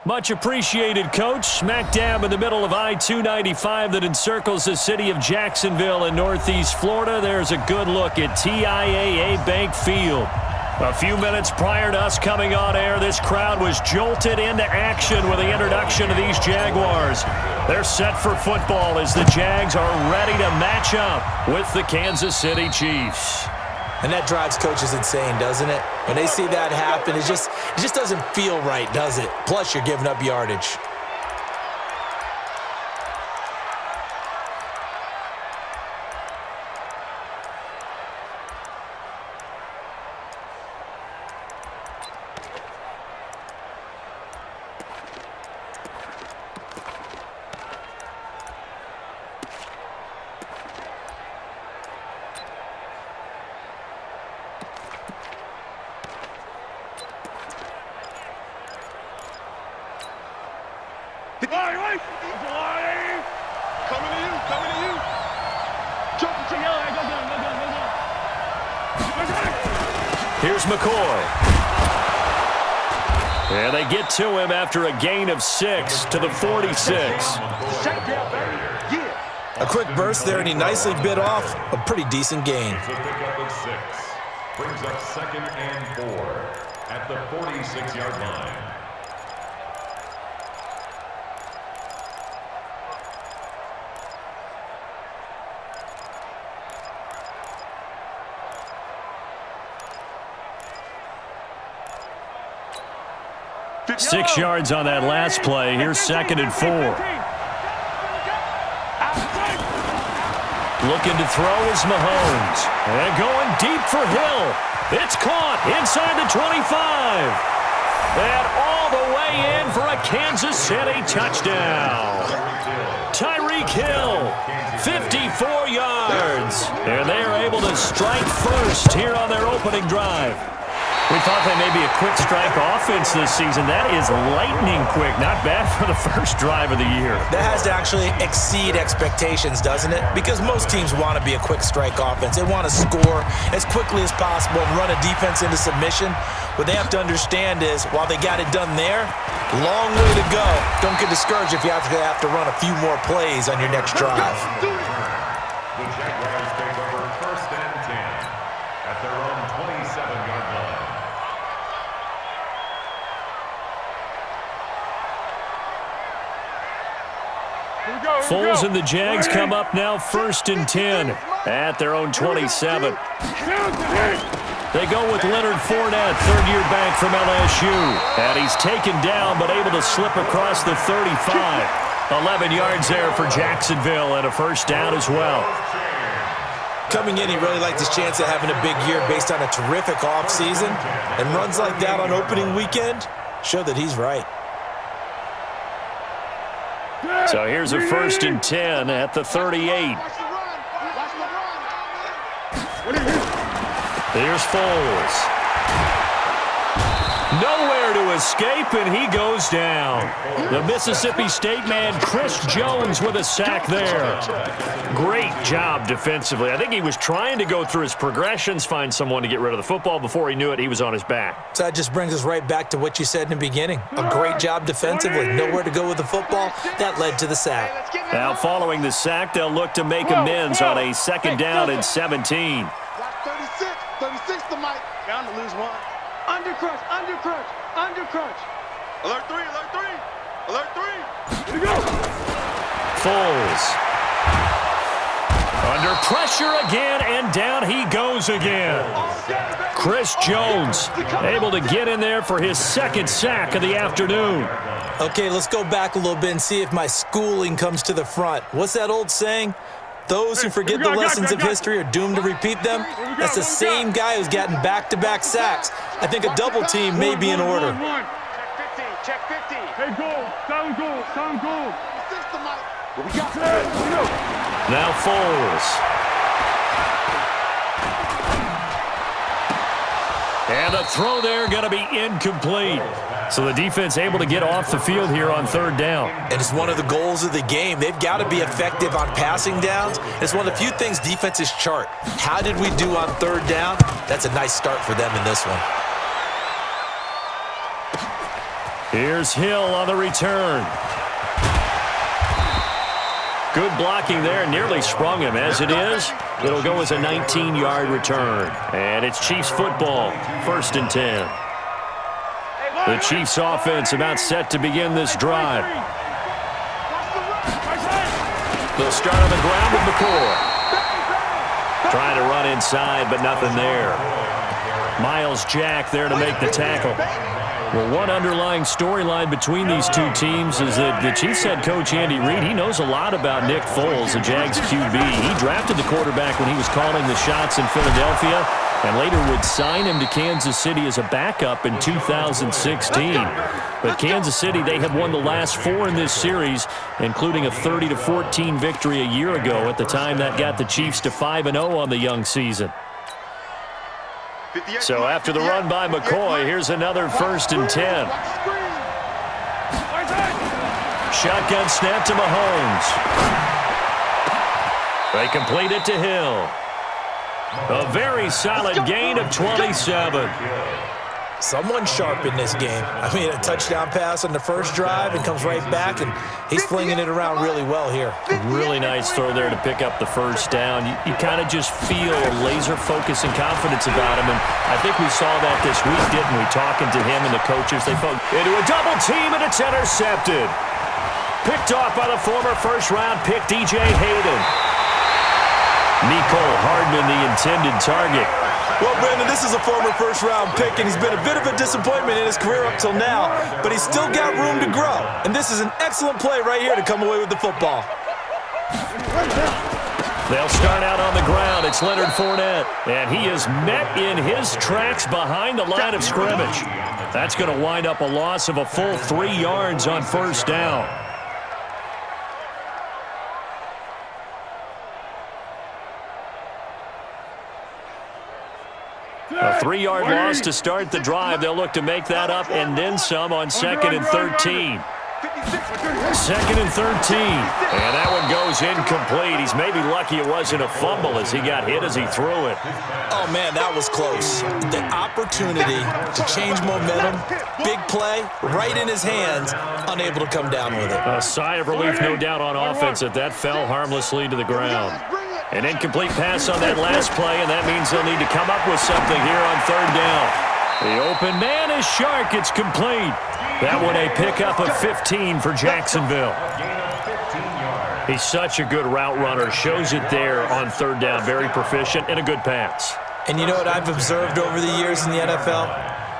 Much appreciated, Coach. Smack dab in the middle of I-295 that encircles the city of Jacksonville in Northeast Florida. There's a good look at TIAA Bank Field. A few minutes prior to us coming on air, this crowd was jolted into action with the introduction of these Jaguars. They're set for football as the Jags are ready to match up with the Kansas City Chiefs. And that drives coaches insane, doesn't it? When they see that happen, it just doesn't feel right, does it? Plus, you're giving up yardage. Here's McCoy. And they get to him after a gain of 6 to the 46. A quick burst there, and he nicely bit off a pretty decent gain. Brings up 2nd and 4 at the 46-yard line. Six yards on that last play. Here's 2nd and 4. Looking to throw is Mahomes. And going deep for Hill. It's caught inside the 25. And all the way in for a Kansas City touchdown. Tyreek Hill, 54 yards. And they are able to strike first here on their opening drive. We thought they may be a quick strike offense this season. That is lightning quick. Not bad for the first drive of the year. That has to actually exceed expectations, doesn't it? Because most teams want to be a quick strike offense. They want to score as quickly as possible and run a defense into submission. What they have to understand is, while they got it done there, long way to go. Don't get discouraged if you have to run a few more plays on your next drive. The Jaguars take over 1st and 10 at their own 27-yard line. Foles and the Jags come up now 1st and 10 at their own 27. They go with Leonard Fournette, third-year back from LSU. And he's taken down but able to slip across the 35. 11 yards there for Jacksonville and a first down as well. Coming in, he really liked his chance of having a big year based on a terrific offseason. And runs like that on opening weekend show that he's right. So here's a 1st and 10 at the 38. Here's Foles. Nowhere to escape, and he goes down. The Mississippi State man, Chris Jones, with a sack there. Great job defensively. I think he was trying to go through his progressions, find someone to get rid of the football. Before he knew it, he was on his back. So that just brings us right back to what you said in the beginning. A great job defensively. Nowhere to go with the football. That led to the sack. Now, following the sack, they'll look to make amends on a 2nd down and 17. 36 to Mike. Down to lose one. Under crunch. Alert 3. Alert 3. Here we go. Foles. Under pressure again, and down he goes again. Chris Jones able to get in there for his 2nd sack of the afternoon. Okay, let's go back a little bit and see if my schooling comes to the front. What's that old saying? Those who forget the lessons of history are doomed to repeat them. That's the same guy who's gotten back-to-back sacks. I think a double team may be in order. Check 50. Hey, goal. Sound goal. What we got? Now Foles. And the throw there going to be incomplete. So the defense able to get off the field here on 3rd down. And it's one of the goals of the game. They've got to be effective on passing downs. It's one of the few things defenses chart. How did we do on 3rd down? That's a nice start for them in this one. Here's Hill on the return. Good blocking there. Nearly sprung him. As it is, it'll go as a 19-yard return. And it's Chiefs football, 1st and 10. The Chiefs offense about set to begin this drive. They'll start on the ground with McCoy. Trying to run inside, but nothing there. Myles Jack there to make the tackle. Well, one underlying storyline between these two teams is that the Chiefs head coach Andy Reid, he knows a lot about Nick Foles, the Jags QB. He drafted the quarterback when he was calling the shots in Philadelphia and later would sign him to Kansas City as a backup in 2016. But Kansas City, they have won the last 4 in this series, including a 30-14 victory a year ago. At the time, that got the Chiefs to 5-0 on the young season. So after the run by McCoy, here's another 1st and 10. Shotgun snap to Mahomes. They complete it to Hill. A very solid gain of 27. Someone sharp in this game. I mean, a touchdown pass on the first drive and comes right back, and he's flinging it around really well here. Really nice throw there to pick up the first down. You kind of just feel a laser focus and confidence about him, and I think we saw that this week, didn't we? Talking to him and the coaches, they felt into a double team, and it's intercepted. Picked off by the former first-round pick, DJ Hayden. Mecole Hardman, the intended target. Well, Brandon, this is a former first-round pick, and he's been a bit of a disappointment in his career up till now, but he's still got room to grow. And this is an excellent play right here to come away with the football. They'll start out on the ground. It's Leonard Fournette, and he is met in his tracks behind the line of scrimmage. That's going to wind up a loss of a full 3 yards on first down. A 3-yard loss to start the drive. They'll look to make that up and then some on 2nd and 13. 2nd and 13. And that one goes incomplete. He's maybe lucky it wasn't a fumble as he got hit as he threw it. Oh, man, that was close. The opportunity to change momentum, big play, right in his hands, unable to come down with it. A sigh of relief, no doubt, on offense that fell harmlessly to the ground. An incomplete pass on that last play, and that means they'll need to come up with something here on 3rd down. The open man is Shark. It's complete. That one a pickup of 15 for Jacksonville. He's such a good route runner. Shows it there on 3rd down. Very proficient and a good pass. And you know what I've observed over the years in the NFL?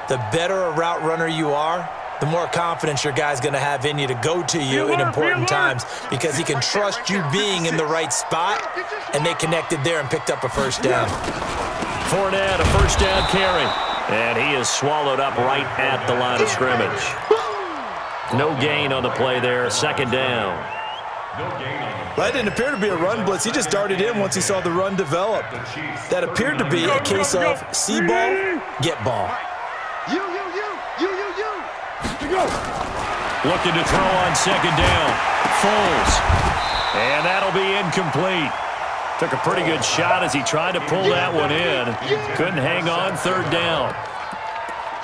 The better a route runner you are, the more confidence your guy's going to have in you to go to you in important times because he can trust you being in the right spot, and they connected there and picked up a first down. Fournette, a first down carry, and he is swallowed up right at the line of scrimmage. No gain on the play there, 2nd down. That didn't appear to be a run blitz. He just darted in once he saw the run develop. That appeared to be a case of see ball, get ball. Looking to throw on 2nd down. Foles. And that'll be incomplete. Took a pretty good shot as he tried to pull that one in. Couldn't hang on 3rd down.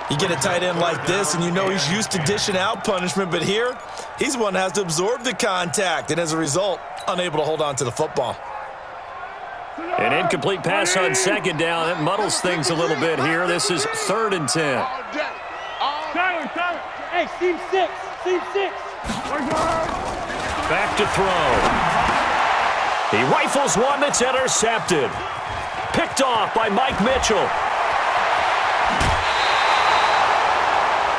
You get a tight end like this, and you know he's used to dishing out punishment, but here, he's one that has to absorb the contact, and as a result, unable to hold on to the football. An incomplete pass on 2nd down. It muddles things a little bit here. This is 3rd and 10. Hey, seam 6. Back to throw. He rifles one that's intercepted. Picked off by Mike Mitchell.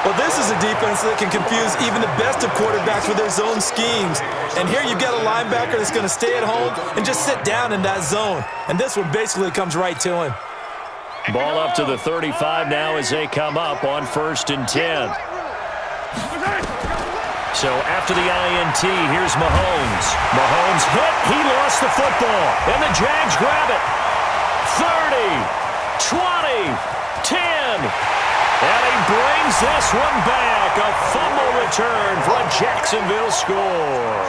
Well, this is a defense that can confuse even the best of quarterbacks with their zone schemes. And here you've got a linebacker that's going to stay at home and just sit down in that zone. And this one basically comes right to him. Ball up to the 35 now as they come up on 1st and 10. So after the INT, here's Mahomes. Mahomes hit. He lost the football. And the Jags grab it. 30, 20, 10. And he brings this one back. A fumble return for a Jacksonville score.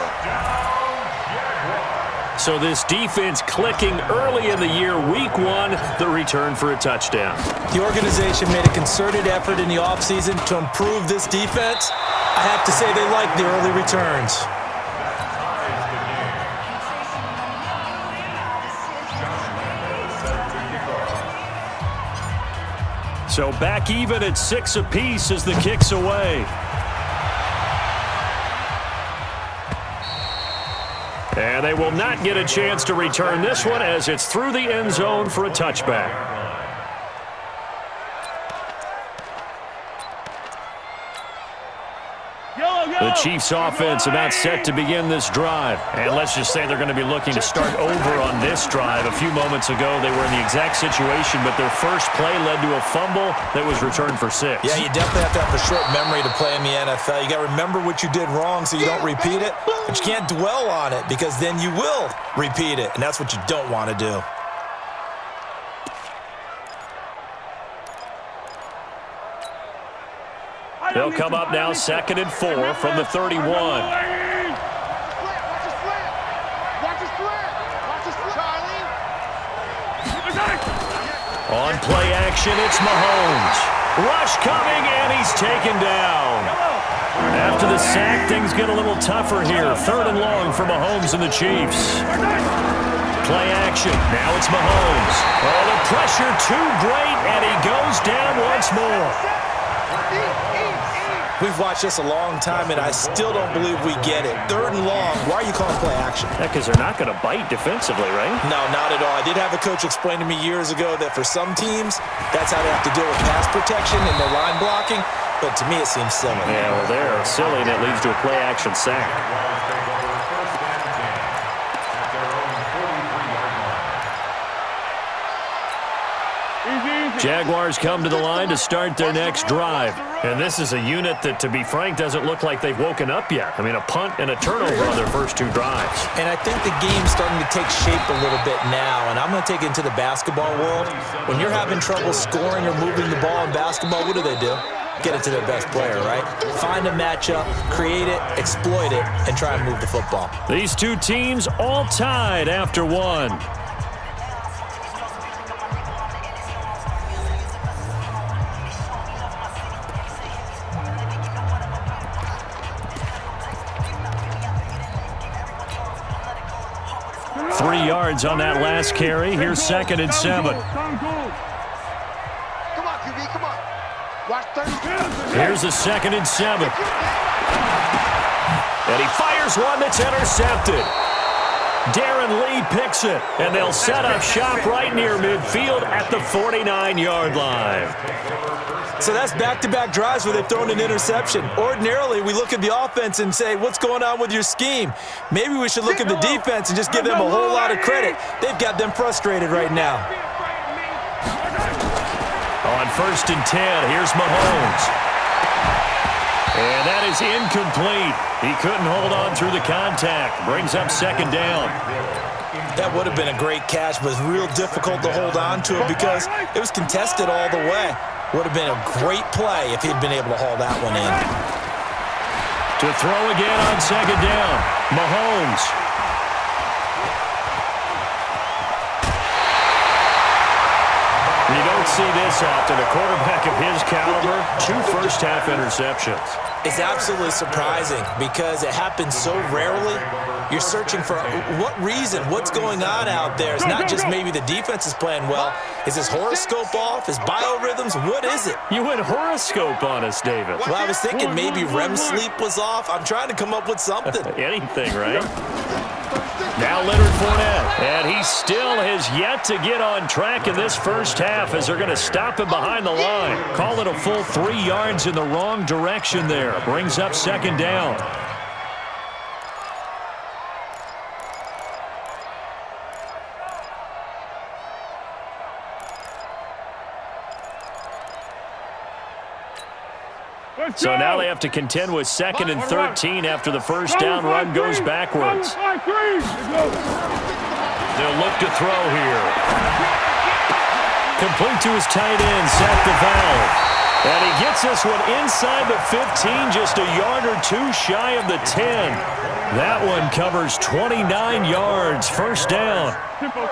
So this defense clicking early in the year, week one, the return for a touchdown. The organization made a concerted effort in the offseason to improve this defense. I have to say they like the early returns. So back even at 6 apiece as the kick's away. And they will not get a chance to return this one as it's through the end zone for a touchback. The Chiefs offense about set to begin this drive. And let's just say they're going to be looking to start over on this drive. A few moments ago, they were in the exact situation, but their first play led to a fumble that was returned for 6. Yeah, you definitely have to have a short memory to play in the NFL. You got to remember what you did wrong so you don't repeat it, but you can't dwell on it because then you will repeat it, and that's what you don't want to do. They'll come up now 2nd and 4 from the 31. On play action, it's Mahomes. Rush coming, and he's taken down. After the sack, things get a little tougher here. 3rd and long for Mahomes and the Chiefs. Play action. Now it's Mahomes. Oh, the pressure too great, and he goes down once more. We've watched this a long time, and I still don't believe we get it. 3rd and long. Why are you calling play action? Yeah, because they're not going to bite defensively, right? No, not at all. I did have a coach explain to me years ago that for some teams, that's how they have to deal with pass protection and their line blocking. But to me, it seems silly. Yeah, well, they're silly, and it leads to a play action sack. Jaguars come to the line to start their next drive. And this is a unit that, to be frank, doesn't look like they've woken up yet. I mean, a punt and a turnover on their first 2 drives. And I think the game's starting to take shape a little bit now. And I'm going to take it into the basketball world. When you're having trouble scoring or moving the ball in basketball, what do? Get it to their best player, right? Find a matchup, create it, exploit it, and try and move the football. These two teams all tied after 1. Three yards on that last carry. Here's 2nd and 7. Come on, QB, come on. Watch 30. Here's a 2nd and 7. And he fires one that's intercepted. Darren Lee picks it, and they'll set up shop right near midfield at the 49-yard line. So that's back-to-back drives where they've thrown an interception. Ordinarily, we look at the offense and say, what's going on with your scheme? Maybe we should look at the defense and just give them a whole lot of credit. They've got them frustrated right now. On 1st and 10, here's Mahomes. And that is incomplete. He couldn't hold on through the contact. Brings up 2nd down. That would have been a great catch, but it's real difficult to hold on to it because it was contested all the way. Would have been a great play if he'd been able to haul that one in. To throw again on 2nd down. Mahomes. You don't see this often. A quarterback of his caliber, 2 first-half interceptions. It's absolutely surprising because it happens so rarely. You're searching for what reason, what's going on out there. It's not just maybe the defense is playing well. Is his horoscope off? His biorhythms? What is it? You went horoscope on us, David. Well, I was thinking maybe REM sleep was off. I'm trying to come up with something. Anything, right? Now Leonard Fournette, and he still has yet to get on track in this first half as they're going to stop him behind the line. Call it a full 3 yards in the wrong direction there. Brings up 2nd down. So now they have to contend with 2nd and 13 after the first down run goes backwards. They'll look to throw here. Complete to his tight end, Zach DeValve. And he gets this one inside the 15, just a yard or two shy of the 10. That one covers 29 yards. First down. Tempo.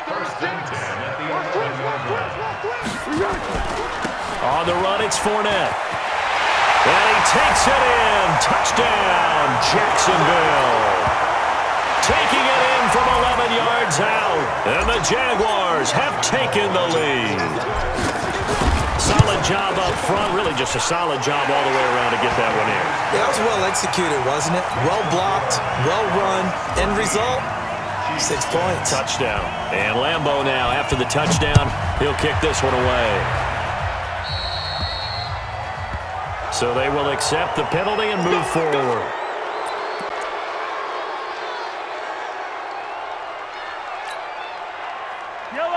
First and 10 at the 11-yard line. On the run, it's Fournette. And he takes it in. Touchdown, Jacksonville. Taking it in from 11 yards out. And the Jaguars have taken the lead. Solid job up front. Really just a solid job all the way around to get that one in. Yeah, that was well executed, wasn't it? Well blocked, well run. End result, 6 points. Touchdown. And Lambeau now, after the touchdown, he'll kick this one away. So they will accept the penalty and move forward.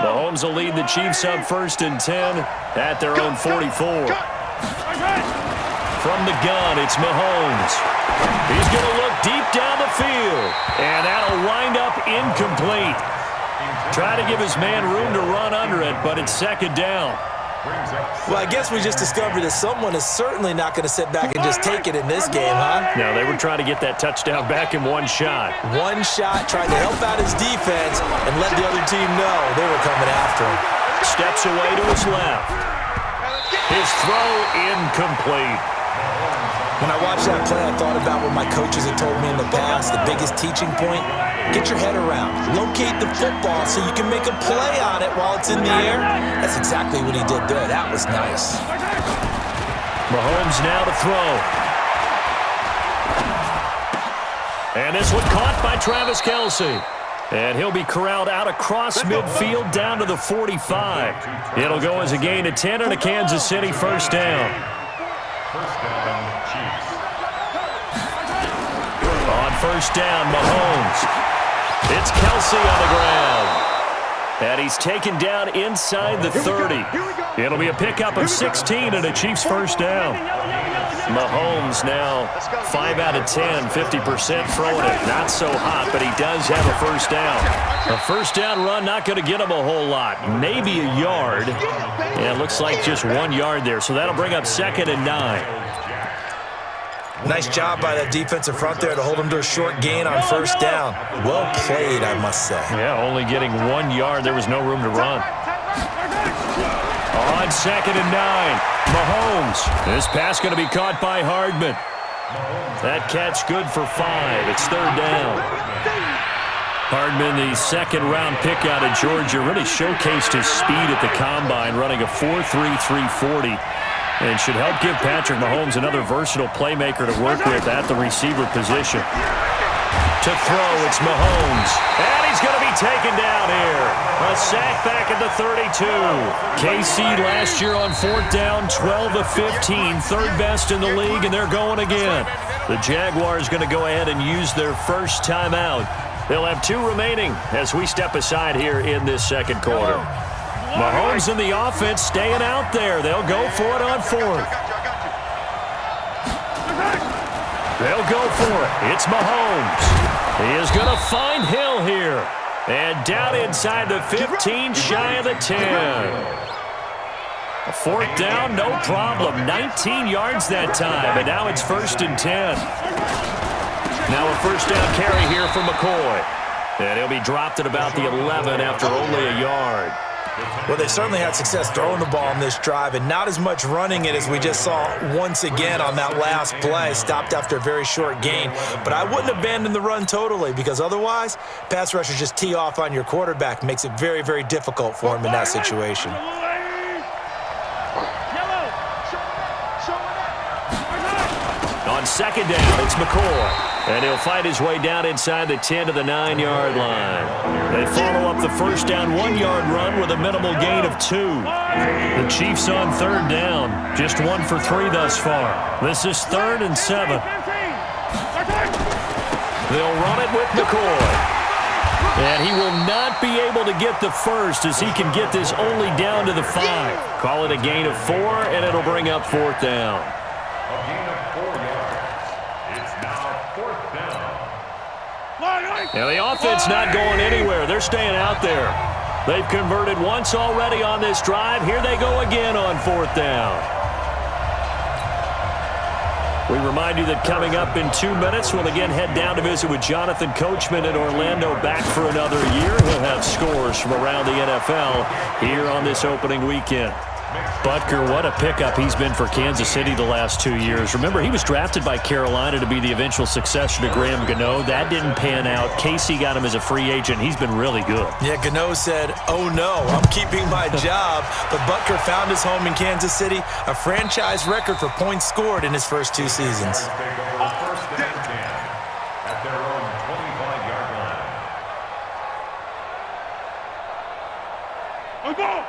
Mahomes will lead the Chiefs up 1st and 10 at their own 44. From the gun, it's Mahomes. He's going to look deep down the field, and that'll wind up incomplete. Try to give his man room to run under it, but it's 2nd down. Well, I guess we just discovered that someone is certainly not going to sit back and just take it in this game, huh? No, they were trying to get that touchdown back in one shot. One shot, trying to help out his defense and let the other team know they were coming after him. Steps away to his left. His throw incomplete. When I watched that play, I thought about what my coaches had told me in the past. The biggest teaching point, get your head around. Locate the football so you can make a play on it while it's in the air. That's exactly what he did there. That was nice. Mahomes now to throw. And this one caught by Travis Kelce. And he'll be corralled out across midfield down to the 45. It'll go as a gain of 10 and a Kansas City first down. First down, Chiefs. On first down, Mahomes. It's Kelce on the ground. And he's taken down inside the 30. It'll be a pickup of 16 and a Chiefs first down. Mahomes now 5 out of 10, 50% throwing it. Not so hot, but he does have a first down. A first down run not going to get him a whole lot. Maybe a yard. Yeah, it looks like just 1 yard there. So that'll bring up 2nd and 9. Nice job by that defensive front there to hold him to a short gain on first down. Well played, I must say. Yeah, only getting 1 yard. There was no room to run. On 2nd and 9, Mahomes. This pass going to be caught by Hardman. That catch good for 5. It's 3rd down. Hardman, the 2nd-round pick out of Georgia, really showcased his speed at the combine, running a 4.3 340. And should help give Patrick Mahomes another versatile playmaker to work with at the receiver position. To throw, it's Mahomes. And he's going to be taken down here. A sack back at the 32. KC last year on 4th down, 12 of 15, 3rd best in the league, and they're going again. The Jaguars going to go ahead and use their first timeout. They'll have 2 remaining as we step aside here in this 2nd quarter. Mahomes and the offense staying out there. They'll go for it on 4th. They'll go for it. It's Mahomes. He is going to find Hill here. And down inside the 15, shy of the 10. A 4th down, no problem. 19 yards that time, and now it's 1st and 10. Now a first down carry here for McCoy. And he'll be dropped at about the 11 after only a yard. Well, they certainly had success throwing the ball on this drive and not as much running it as we just saw once again on that last play. Stopped after a very short gain. But I wouldn't abandon the run totally because otherwise, pass rushers just tee off on your quarterback. Makes it very, very difficult for him in that situation. On 2nd down, it's McCoy. And he'll fight his way down inside the 10 to the 9-yard line. They follow up the first down 1-yard run with a minimal gain of 2. The Chiefs on 3rd down, just 1 for 3 thus far. This is 3rd and 7. They'll run it with McCoy. And he will not be able to get the first as he can get this only down to the 5. Call it a gain of 4, and it'll bring up 4th down. A gain of 4 yards. It's now 4th down. Now the offense not going anywhere. They're staying out there. They've converted once already on this drive. Here they go again on 4th down. We remind you that coming up in 2 minutes, we'll again head down to visit with Jonathan Coachman in Orlando, back for another year. He'll have scores from around the NFL here on this opening weekend. Butker, what a pickup he's been for Kansas City the last 2 years. Remember, he was drafted by Carolina to be the eventual successor to Graham Gano. That didn't pan out. Casey got him as a free agent. He's been really good. Yeah, Gano said, "Oh no, I'm keeping my job." But Butker found his home in Kansas City, a franchise record for points scored in his first 2 seasons. First and 10 at their own 25-yard line.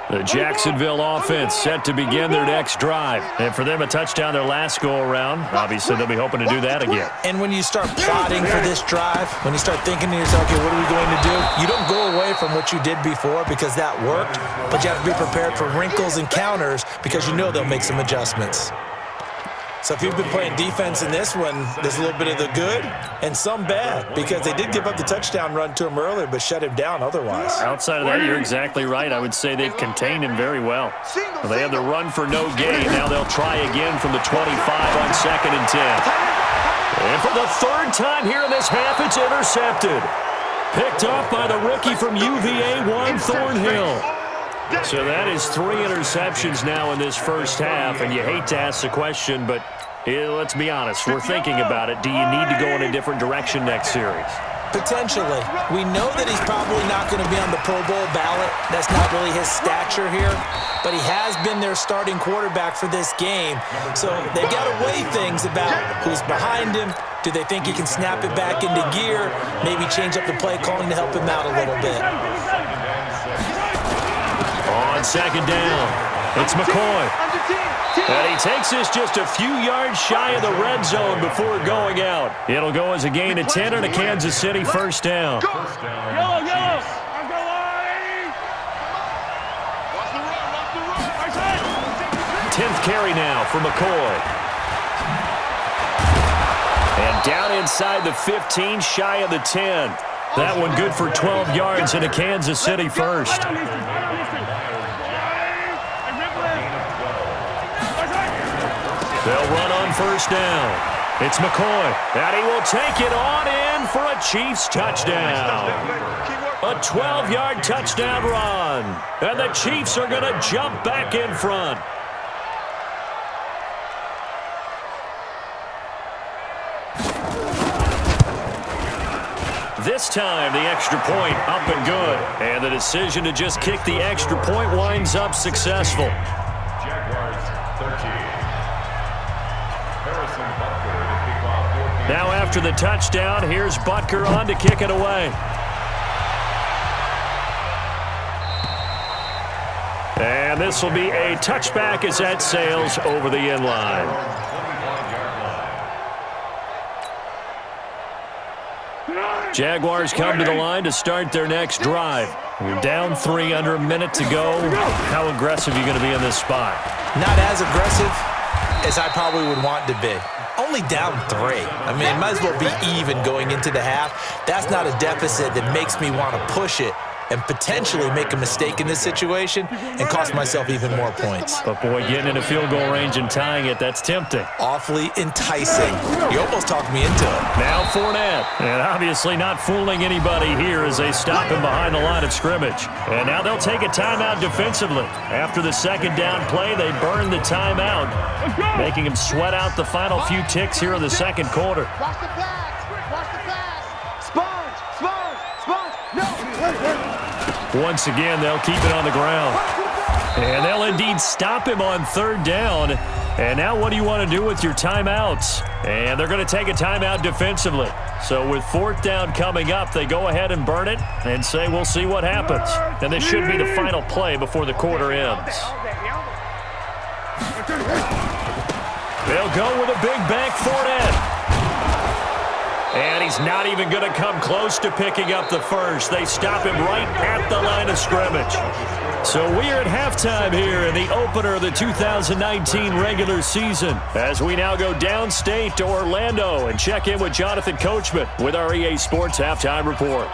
The Jacksonville offense set to begin their next drive. And for them, a touchdown their last go-around. Obviously, they'll be hoping to do that again. And when you start plotting for this drive, when you start thinking to yourself, okay, what are we going to do? You don't go away from what you did before because that worked, but you have to be prepared for wrinkles and counters because you know they'll make some adjustments. So if you've been playing defense in this one, there's a little bit of the good and some bad because they did give up the touchdown run to him earlier but shut him down otherwise. Outside of that, you're exactly right. I would say they've contained him very well. They had the run for no gain. Now they'll try again from the 25 on 2nd and 10. And for the 3rd time here in this half, it's intercepted. Picked off by the rookie from UVA, Juan Thornhill. So that is 3 interceptions now in this first half, and you hate to ask the question, but let's be honest. We're thinking about it. Do you need to go in a different direction next series? Potentially. We know that he's probably not going to be on the Pro Bowl ballot. That's not really his stature here, but he has been their starting quarterback for this game. So they've got to weigh things about who's behind him. Do they think he can snap it back into gear? Maybe change up the play calling to help him out a little bit. On 2nd down, it's McCoy. And he takes this just a few yards shy of the red zone before going out. It'll go as a gain of 10 and a Kansas City 1st down. Yellow. 10th carry now for McCoy. And down inside the 15, shy of the 10. That one good for 12 yards and a Kansas City 1st. They'll run on 1st down. It's McCoy, and he will take it on in for a Chiefs touchdown. A 12-yard touchdown run, and the Chiefs are going to jump back in front. This time, the extra point up and good, and the decision to just kick the extra point winds up successful. Jaguars 13. Now after the touchdown, here's Butker on to kick it away. And this will be a touchback as that sails over the end line. Jaguars come to the line to start their next drive. We're down 3 under a minute to go. How aggressive are you going to be in this spot? Not as aggressive as I probably would want to be. Only down 3. I mean, it might as well be even going into the half. That's not a deficit that makes me want to push it and potentially make a mistake in this situation and cost myself even more points. But, boy, getting into field goal range and tying it, that's tempting. Awfully enticing. You almost talked me into it. Now Fournette, and obviously not fooling anybody here as they stop him behind the line of scrimmage. And now they'll take a timeout defensively. After the 2nd down play, they burn the timeout, making him sweat out the final few ticks here in the 2nd quarter. Watch the pass. Watch the pass. Sponge. No. Once again, they'll keep it on the ground. And they'll indeed stop him on 3rd down. And now what do you want to do with your timeouts? And they're going to take a timeout defensively. So with 4th down coming up, they go ahead and burn it and say we'll see what happens. And this should be the final play before the quarter ends. They'll go with a big bank Fournette. And he's not even going to come close to picking up the first. They stop him right at the line of scrimmage. So we are at halftime here in the opener of the 2019 regular season as we now go downstate to Orlando and check in with Jonathan Coachman with our EA Sports Halftime Report.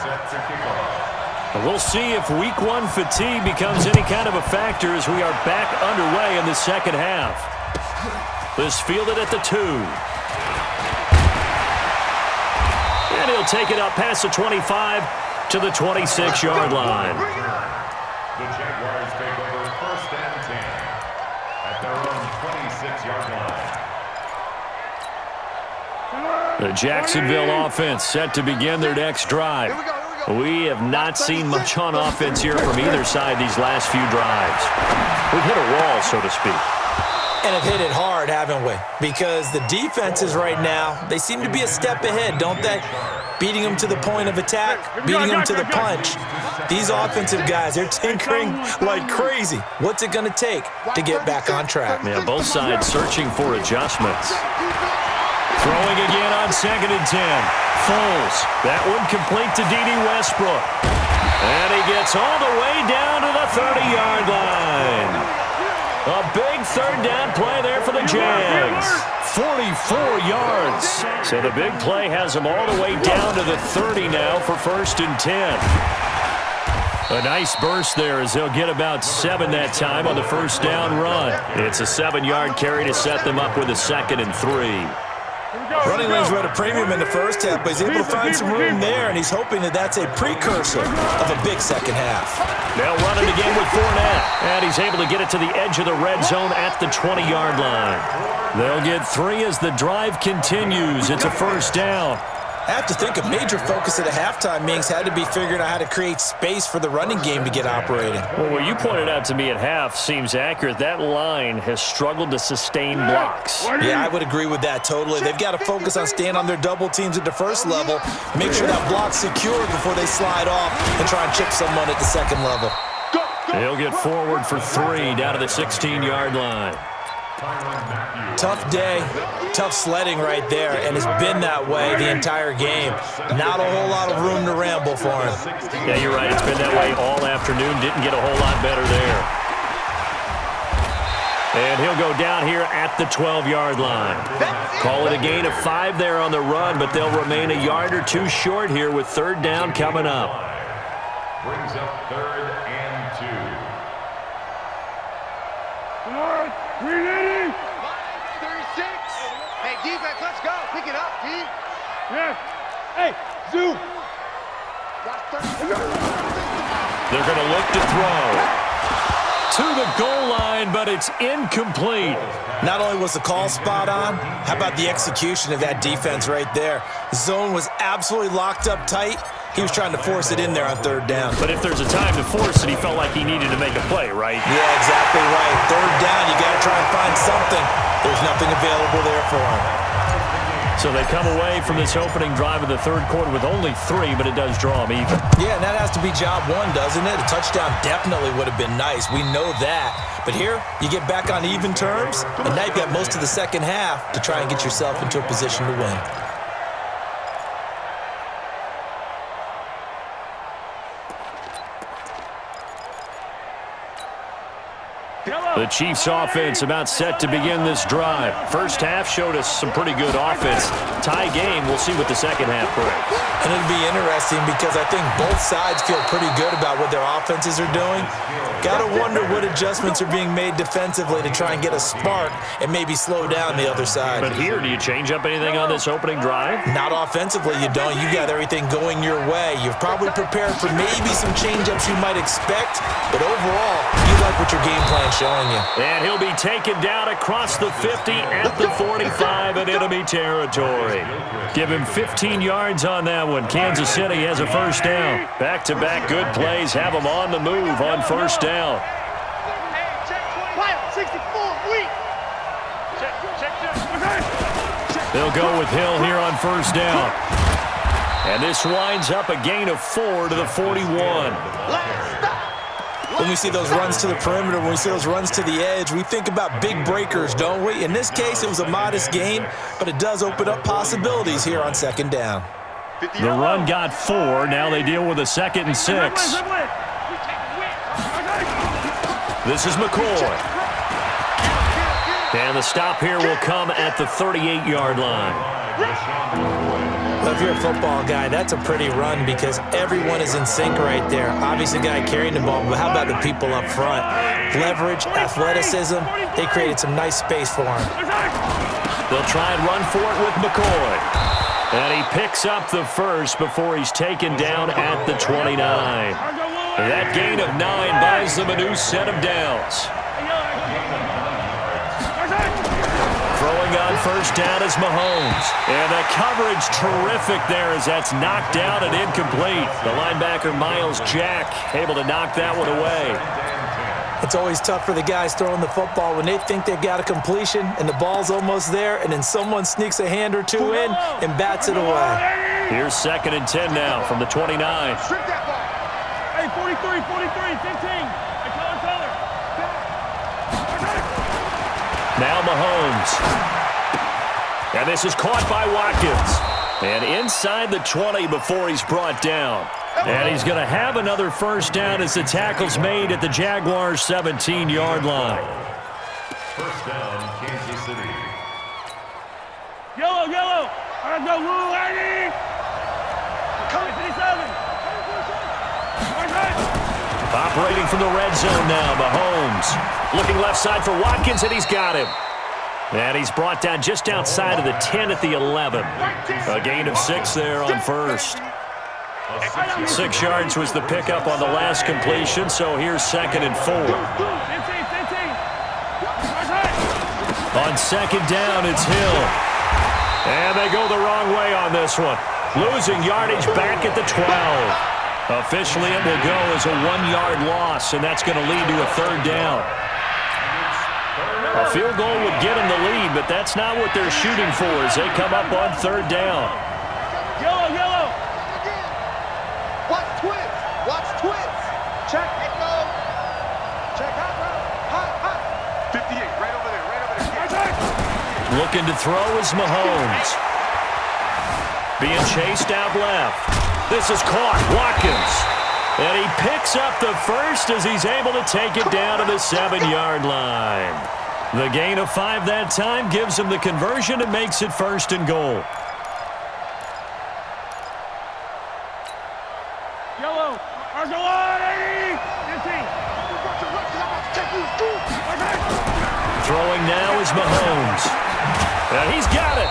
set to kick off. We'll see if week one fatigue becomes any kind of a factor as we are back underway in the second half. This fielded at the 2. And he'll take it up past the 25 to the 26-yard line. The Jaguars take over 1st and 10 at their own 26-yard line. The Jacksonville offense set to begin their next drive. We have not seen much on offense here from either side these last few drives. We've hit a wall, so to speak. And have hit it hard, haven't we? Because the defenses right now, they seem to be a step ahead, don't they? Beating them to the point of attack, beating them to the punch. These offensive guys, they're tinkering like crazy. What's it going to take to get back on track? Yeah, both sides searching for adjustments. Throwing again on 2nd and 10. Foles. That one complete to D.D. Westbrook. And he gets all the way down to the 30-yard line. A big third down play there for the Jags. 44 yards. So the big play has him all the way down to the 30 now for 1st and 10. A nice burst there as they'll get about 7 that time on the first down run. It's a 7-yard carry to set them up with a 2nd and 3. Running lanes were at a premium in the first half, but he's able to find some room there, and he's hoping that that's a precursor of a big second half. They'll run it again with Fournette, and he's able to get it to the edge of the red zone at the 20-yard line. They'll get 3 as the drive continues. It's a first down. I have to think a major focus at a halftime meetings had to be figuring out how to create space for the running game to get operating. Well, what you pointed out to me at half seems accurate. That line has struggled to sustain blocks. Yeah, I would agree with that totally. They've got to focus on staying on their double teams at the first level, make sure that block's secured before they slide off and try and chip someone at the second level. He'll get forward for 3 down to the 16-yard line. Tough day, tough sledding right there, and it's been that way the entire game. Not a whole lot of room to ramble for him. Yeah, you're right. It's been that way all afternoon. Didn't get a whole lot better there. And he'll go down here at the 12-yard line. Call it a gain of 5 there on the run, but they'll remain a yard or 2 short here with 3rd down coming up. Brings up 3rd and 2. We ready? 36. Hey, defense, let's go. Pick it up, D. Yes. Hey, Zoo. They're going to look to throw. To the goal line, but it's incomplete. Not only was the call spot on, how about the execution of that defense right there? Zone was absolutely locked up tight. He was trying to force it in there on 3rd down. But if there's a time to force it, he felt like he needed to make a play, right? Yeah, exactly right. 3rd down, you got to try and find something. There's nothing available there for him. So they come away from this opening drive of the 3rd quarter with only 3, but it does draw them even. Yeah, and that has to be job 1, doesn't it? A touchdown definitely would have been nice. We know that. But here, you get back on even terms, and now you've got most of the second half to try and get yourself into a position to win. The Chiefs offense about set to begin this drive. First half showed us some pretty good offense. Tie game, we'll see what the second half brings. And it'll be interesting because I think both sides feel pretty good about what their offenses are doing. Got to wonder what adjustments are being made defensively to try and get a spark and maybe slow down the other side. But here, do you change up anything on this opening drive? Not offensively, you don't. You got everything going your way. You've probably prepared for maybe some change-ups you might expect, but overall, you like what your game plan's showing you. And he'll be taken down across the 50 at the 45 in enemy territory. Give him 15 yards on that one. Kansas City has a first down. Back-to-back good plays have them on the move on first down. They'll go with Hill here on first down. And this winds up a gain of 4 to the 41. When we see those runs to the perimeter, when we see those runs to the edge, we think about big breakers, don't we? In this case, it was a modest gain, but it does open up possibilities here on second down. The run got 4. Now they deal with a 2nd and 6. This is McCoy. And the stop here will come at the 38-yard line. Well, if you're a football guy, that's a pretty run because everyone is in sync right there. Obviously, the guy carrying the ball, but how about the people up front? Leverage, athleticism, they created some nice space for him. They'll try and run for it with McCoy. And he picks up the first before he's taken down at the 29. That gain of 9 buys them a new set of downs. Throwing on first down is Mahomes. And the coverage terrific there as that's knocked down and incomplete. The linebacker Miles Jack able to knock that one away. It's always tough for the guys throwing the football when they think they've got a completion and the ball's almost there, and then someone sneaks a hand or two in and bats it away. Here's 2nd and 10 now from the 29. Strip that ball. Hey, 43, 15. Color. Now Mahomes. And this is caught by Watkins. And inside the 20 before he's brought down. And he's going to have another first down as the tackle's made at the Jaguars' 17-yard line. First down, Kansas City. Yellow. I go Lou Lady. 57. Operating from the red zone now, Mahomes. Looking left side for Watkins, and he's got him. And he's brought down just outside of the 10 at the 11. A gain of 6 there on first. 6 yards was the pickup on the last completion, so here's 2nd and 4. 15. On 2nd down, it's Hill. And they go the wrong way on this one. Losing yardage back at the 12. Officially, it will go as a 1-yard loss, and that's going to lead to a 3rd down. A field goal would get them the lead, but that's not what they're shooting for as they come up on 3rd down. Yellow. Watch twins. Check and go. Check hot route. 58, right over there. Looking to throw is Mahomes. Being chased out left. This is caught. Watkins. And he picks up the first as he's able to take it down to the 7-yard line. The gain of 5 that time gives him the conversion and makes it 1st and goal. Yellow. Argelati. 15. Throwing now is Mahomes. And he's got it.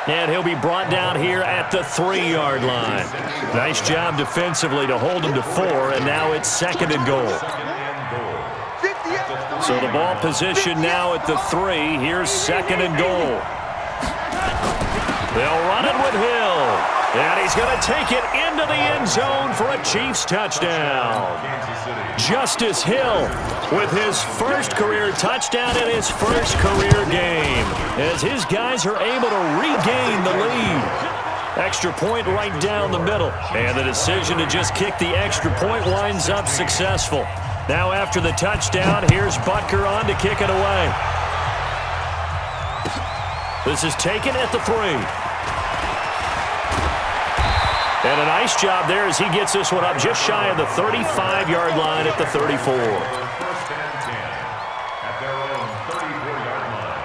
And he'll be brought down here at the 3-yard line. Nice job defensively to hold him to 4, and now it's 2nd and goal. So the ball position now at the 3. Here's 2nd and goal. They'll run it with Hill. And he's going to take it into the end zone for a Chiefs touchdown. Justice Hill with his first career touchdown in his first career game as his guys are able to regain the lead. Extra point right down the middle. And the decision to just kick the extra point winds up successful. Now after the touchdown, here's Butker on to kick it away. This is taken at the 3. And a nice job there as he gets this one up just shy of the 35-yard line at the 34. First and 10 at their own 34-yard line.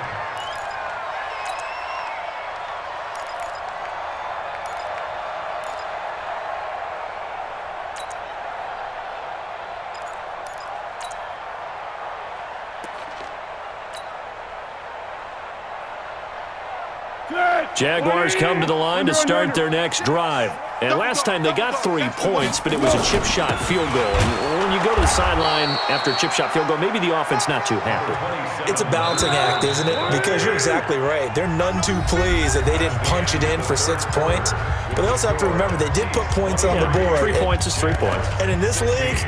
Jaguars come to the line to start their next drive. And last time they got 3 points, but it was a chip shot field goal. And when you go to the sideline after a chip shot field goal, maybe the offense not too happy. It's a balancing act, isn't it? Because you're exactly right. They're none too pleased that they didn't punch it in for 6 points. But they also have to remember they did put points on the board. 3 points is 3 points. And in this league,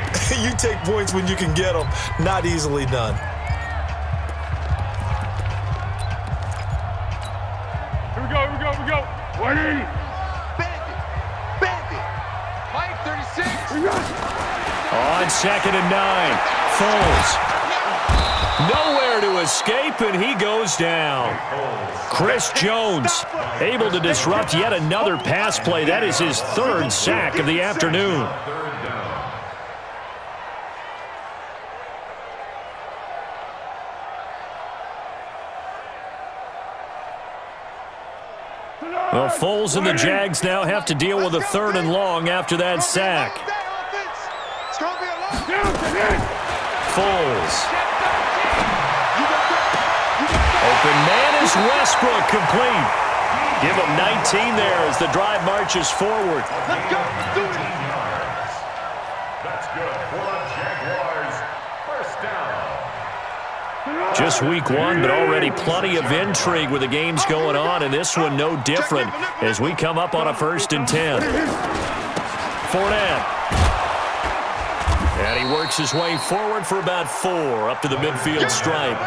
you take points when you can get them. Not easily done. Here we go. 180. Bandit. Mike, 36. On 2nd and 9, Foles. Nowhere to escape, and he goes down. Chris Jones able to disrupt yet another pass play. That is his 3rd sack of the afternoon. Well, Foles and the Jags now have to deal with a 3rd and long after that sack. Foles. Open man is Westbrook, complete. Give him 19 there as the drive marches forward. Let's go. Do it. That's good for the Jaguars. First down. Just week 1, but already plenty of intrigue with the games going on, and this one no different as we come up on a 1st and 10. Fournette. And he works his way forward for about 4 up to the midfield stripe.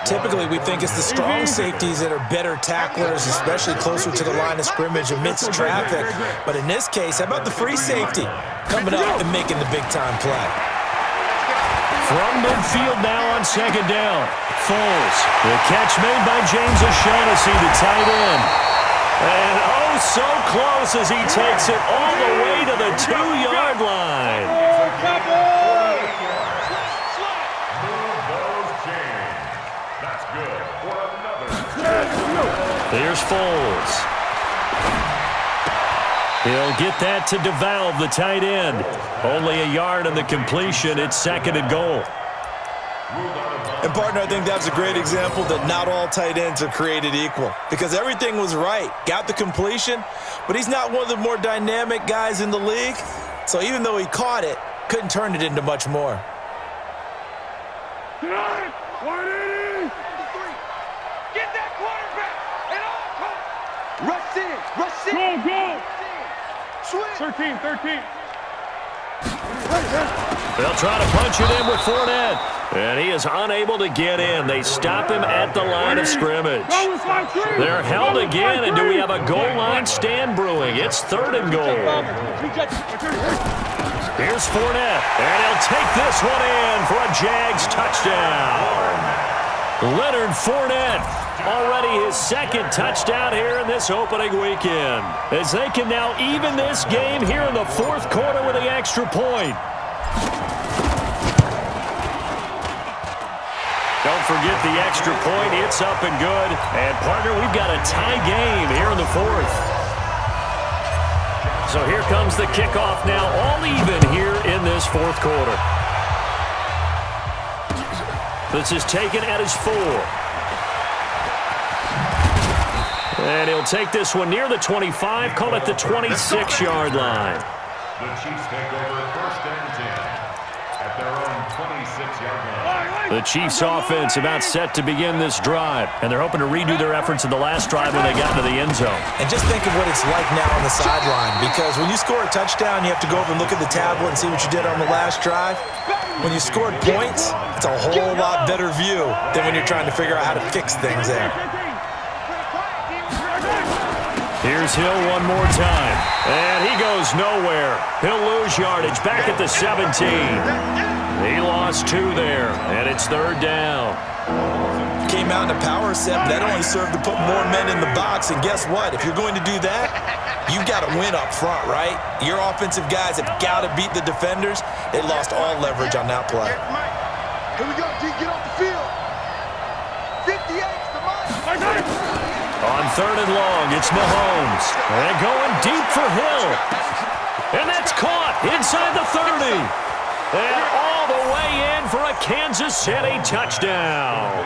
Typically, we think it's the strong safeties that are better tacklers, especially closer to the line of scrimmage amidst traffic. But in this case, how about the free safety coming up and making the big-time play? From midfield now on 2nd down. Foles. The catch made by James O'Shaughnessy, the tight end. And oh, so close as he takes it all the way to the 2-yard line. Here's Foles. He'll get that to DeValve, the tight end. Only a yard on the completion. It's 2nd and goal. And, partner, I think that's a great example that not all tight ends are created equal because everything was right. Got the completion, but he's not one of the more dynamic guys in the league. So even though he caught it, couldn't turn it into much more. Get that quarterback and all. Rush in. Rush in. Go. Switch. 13. They'll try to punch it in with Fournette. And he is unable to get in. They stop him at the line of scrimmage. They're held again, and do we have a goal line stand brewing? It's 3rd and goal. Here's Fournette, and he'll take this one in for a Jags touchdown. Leonard Fournette, already his 2nd touchdown here in this opening weekend, as they can now even this game here in the 4th quarter with the extra point. Don't forget the extra point. It's up and good. And, partner, we've got a tie game here in the 4th. So here comes the kickoff now, all even here in this 4th quarter. This is taken at his 4. And he'll take this one near the 25, call it the 26-yard line. The Chiefs take over 1st and 10 at their own 26-yard line. The Chiefs offense about set to begin this drive, and they're hoping to redo their efforts in the last drive when they got into the end zone. And just think of what it's like now on the sideline, because when you score a touchdown, you have to go over and look at the tablet and see what you did on the last drive. When you scored points, it's a whole lot better view than when you're trying to figure out how to fix things there. Here's Hill one more time, and he goes nowhere. He'll lose yardage back at the 17. He lost 2 there, and it's 3rd down. Came out in a power set, but that only served to put more men in the box. And guess what? If you're going to do that, you've got to win up front, right? Your offensive guys have got to beat the defenders. They lost all leverage on that play. Here we go, D. Get off the field. 58's the Mike. On 3rd and long, it's Mahomes. And going deep for Hill. And that's caught inside the 30. And all the way in for a Kansas City touchdown.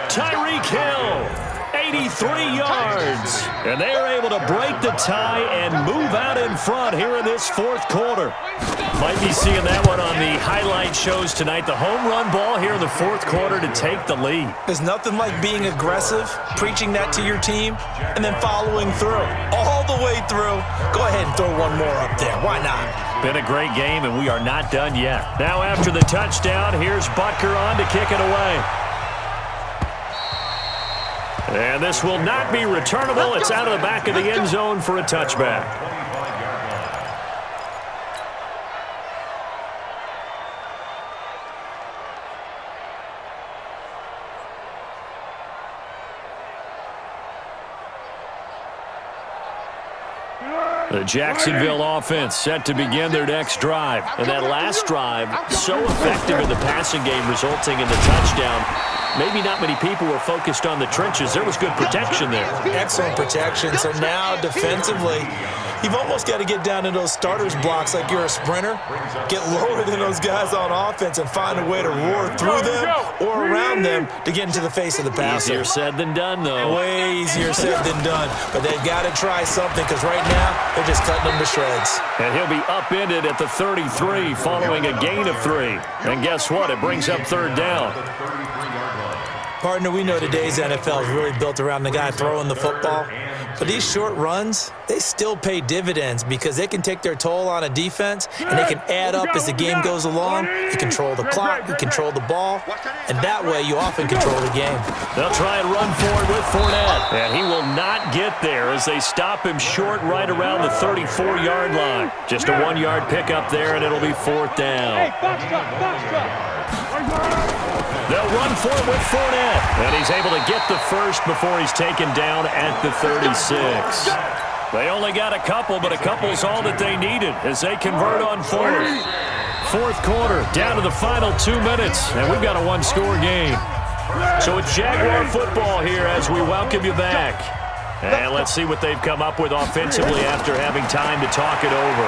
Tyreek Hill, 83 yards. And they are able to break the tie and move out in front here in this 4th quarter. Might be seeing that one on the highlight shows tonight. The home run ball here in the 4th quarter to take the lead. There's nothing like being aggressive, preaching that to your team, and then following through. All the way through. Go ahead and throw one more up there. Why not? Been a great game, and we are not done yet. Now after the touchdown, here's Butker on to kick it away. And this will not be returnable. It's out of the back of the end zone for a touchback. The Jacksonville offense set to begin their next drive. And that last drive, so effective in the passing game, resulting in the touchdown. Maybe not many people were focused on the trenches. There was good protection there. Excellent protection. So now defensively, you've almost got to get down to those starters blocks like you're a sprinter. Get lower than those guys on offense and find a way to roar through them or around them to get into the face of the passer. Easier said than done, though. Way easier said than done. But they've got to try something because right now they're just cutting them to shreds. And he'll be upended at the 33 following a gain of 3. And guess what? It brings up third down. Partner, we know today's NFL is really built around the guy throwing the football. But these short runs, they still pay dividends because they can take their toll on a defense and they can add up as the game goes along. You control the clock, you control the ball, and that way you often control the game. They'll try and run forward with Fournette, and he will not get there as they stop him short right around the 34-yard line. Just a 1-yard pickup there, and it'll be fourth down. They'll run for it with Fournette, and he's able to get the first before he's taken down at the 36. They only got a couple, but a couple's all that they needed as they convert on fourth. Fourth quarter, down to the final 2 minutes, and we've got a one-score game. So it's Jaguar football here as we welcome you back. And let's see what they've come up with offensively after having time to talk it over.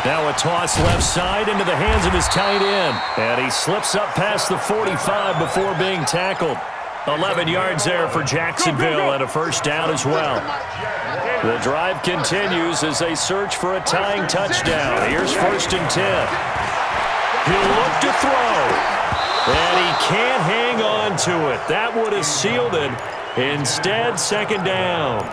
Now a toss left side into the hands of his tight end. And he slips up past the 45 before being tackled. 11 yards there for Jacksonville and a first down as well. The drive continues as they search for a tying touchdown. Here's 1st and 10. He'll look to throw. And he can't hang on to it. That would have sealed it. Instead, second down.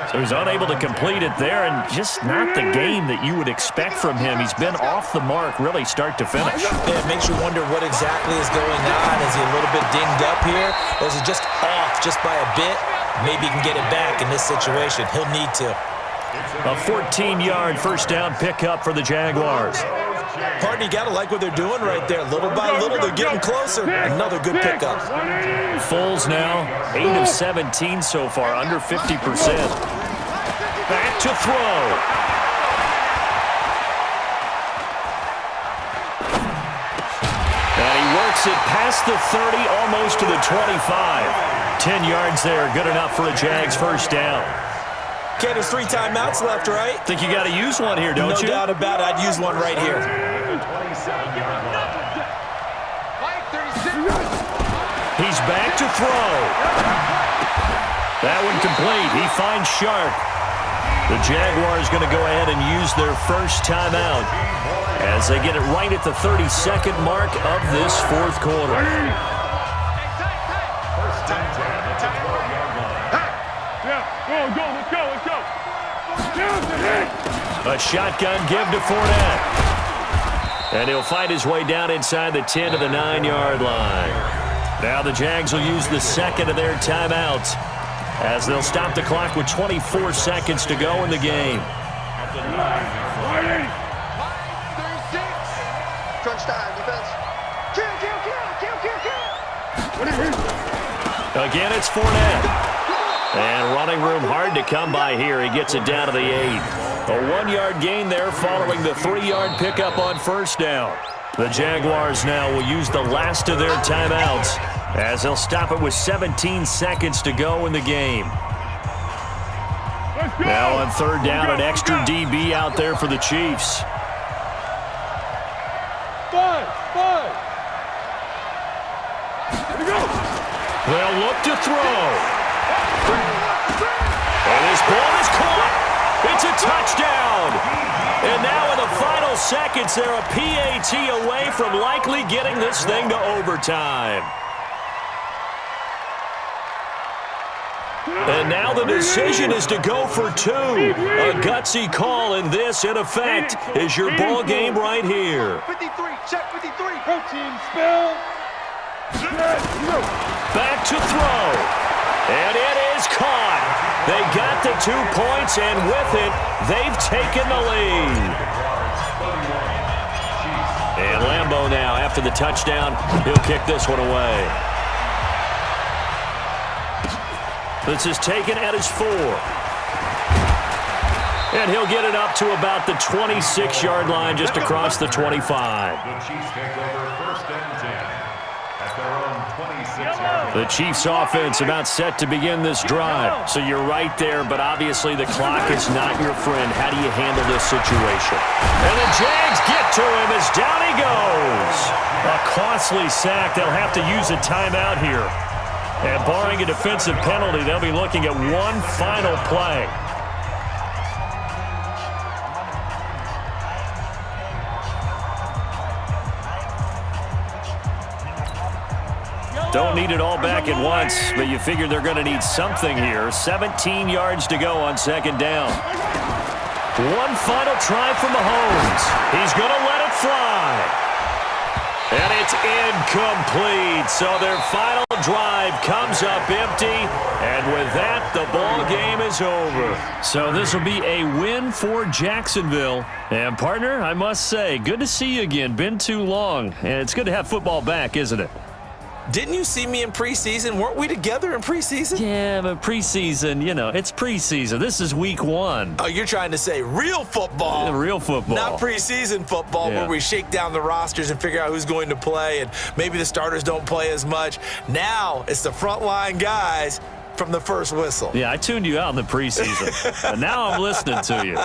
So he's unable to complete it there, and just not the game that you would expect from him. He's been off the mark, really, start to finish. Yeah, it makes you wonder what exactly is going on. Is he a little bit dinged up here, or is he just off just by a bit? Maybe he can get it back in this situation. He'll need to. A 14-yard first down pickup for the Jaguars. Partner, you got to like what they're doing right there. Little by little, they're getting closer. Another good pickup. Foles now, 8 of 17 so far, under 50%. Back to throw. And he works it past the 30, almost to the 25. 10 yards there, good enough for a Jags first down. Okay, there's 3 timeouts left, right? Think you got to use one here, don't you? No doubt about it. I'd use one right here. He's back to throw. That one complete. He finds Sharp. The Jaguars going to go ahead and use their first timeout as they get it right at the 32nd mark of this fourth quarter. A shotgun give to Fournette. And he'll fight his way down inside the 10 to the 9-yard line. Now the Jags will use the second of their timeouts as they'll stop the clock with 24 seconds to go in the game. Crunch time, defense. Kill. Again, it's Fournette. And running room hard to come by here. He gets it down to the 8. A 1-yard gain there following the 3-yard pickup on first down. The Jaguars now will use the last of their timeouts as they'll stop it with 17 seconds to go in the game. Now on third down, an extra DB out there for the Chiefs. They'll look to throw. And this ball is caught. It's a touchdown. And now in the final seconds, they're a PAT away from likely getting this thing to overtime. And now the decision is to go for 2. A gutsy call, and this, in effect, is your ball game right here. 53, check 53. Protein spill. Back to throw. And it is caught. They got the 2 points, and with it, they've taken the lead. And Lambeau now, after the touchdown, he'll kick this one away. This is taken at his 4. And he'll get it up to about the 26-yard line just across the 25. The Chiefs take over first and 10 at their own 26-yard line. The Chiefs offense about set to begin this drive. So you're right there, but obviously the clock is not your friend. How do you handle this situation? And the Jags get to him as down he goes. A costly sack. They'll have to use a timeout here. And barring a defensive penalty, they'll be looking at one final play. Don't need it all back at once, but you figure they're going to need something here. 17 yards to go on second down. One final try from Mahomes. He's going to let it fly. And it's incomplete. So their final drive comes up empty. And with that, the ball game is over. So this will be a win for Jacksonville. And partner, I must say, good to see you again. Been too long. And it's good to have football back, isn't it? Didn't you see me in preseason? Weren't we together in preseason? Yeah, but preseason, it's preseason. This is week 1. Oh, you're trying to say real football. Real football. Not preseason football where we shake down the rosters and figure out who's going to play and maybe the starters don't play as much. Now it's the frontline guys from the first whistle. Yeah, I tuned you out in the preseason. But now I'm listening to you.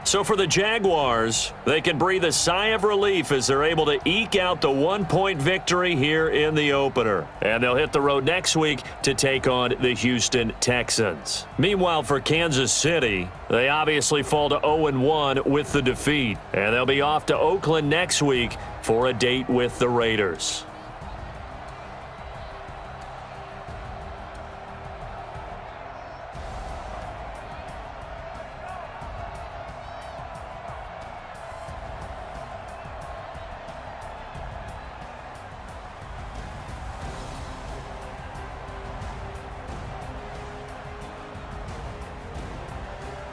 So for the Jaguars, they can breathe a sigh of relief as they're able to eke out the 1-point victory here in the opener. And they'll hit the road next week to take on the Houston Texans. Meanwhile, for Kansas City, they obviously fall to 0-1 with the defeat. And they'll be off to Oakland next week for a date with the Raiders.